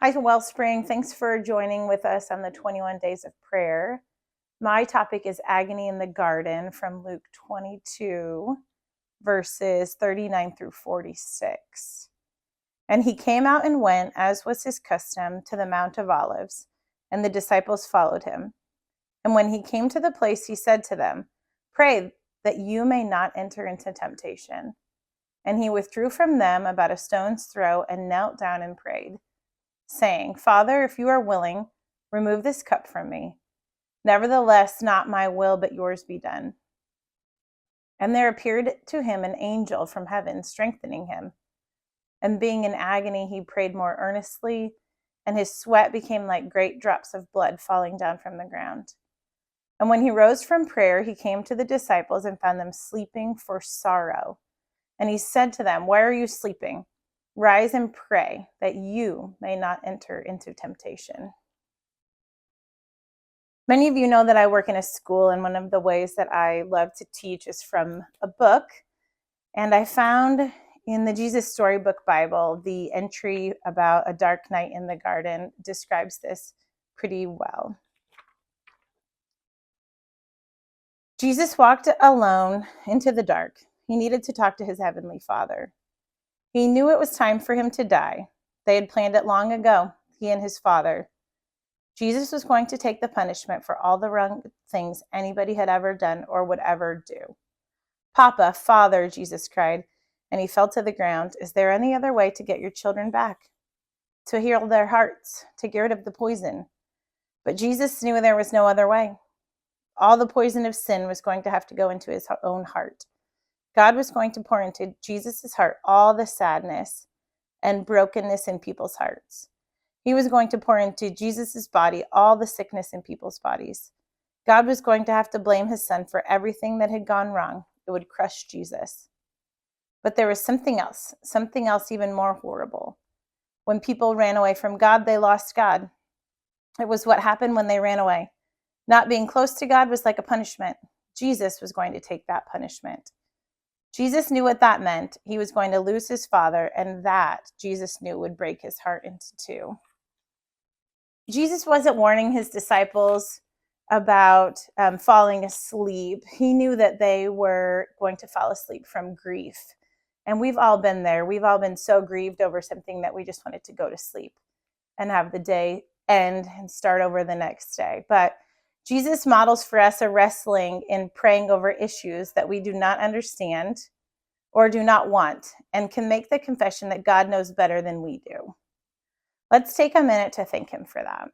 Hi, Wellspring. Thanks for joining with us on the 21 Days of Prayer. My topic is Agony in the Garden from Luke 22, verses 39 through 46. And he came out and went, as was his custom, to the Mount of Olives, and the disciples followed him. And when he came to the place, he said to them, "Pray that you may not enter into temptation." And he withdrew from them about a stone's throw and knelt down and prayed, saying, "Father, if you are willing, remove this cup from me. Nevertheless, not my will, but yours be done." And there appeared to him an angel from heaven, strengthening him. And being in agony, he prayed more earnestly, and his sweat became like great drops of blood falling down from the ground. And when he rose from prayer, he came to the disciples and found them sleeping for sorrow. And he said to them, "Why are you sleeping? Rise and pray that you may not enter into temptation." Many of you know that I work in a school, and one of the ways that I love to teach is from a book. And I found in the Jesus Storybook Bible, the entry about a dark night in the garden describes this pretty well. Jesus walked alone into the dark. He needed to talk to his heavenly Father. He knew it was time for him to die. They had planned it long ago, he and his Father. Jesus was going to take the punishment for all the wrong things anybody had ever done or would ever do. "Papa, Father," Jesus cried, and he fell to the ground. "Is there any other way to get your children back? To heal their hearts, to get rid of the poison?" But Jesus knew there was no other way. All the poison of sin was going to have to go into his own heart. God was going to pour into Jesus' heart all the sadness and brokenness in people's hearts. He was going to pour into Jesus' body all the sickness in people's bodies. God was going to have to blame his son for everything that had gone wrong. It would crush Jesus. But there was something else even more horrible. When people ran away from God, they lost God. It was what happened when they ran away. Not being close to God was like a punishment. Jesus was going to take that punishment. Jesus knew what that meant. He was going to lose his Father, and that, Jesus knew, would break his heart into two. Jesus wasn't warning his disciples about falling asleep. He knew that they were going to fall asleep from grief. And we've all been there. We've all been so grieved over something that we just wanted to go to sleep and have the day end and start over the next day. But Jesus models for us a wrestling in praying over issues that we do not understand or do not want, and can make the confession that God knows better than we do. Let's take a minute to thank him for that.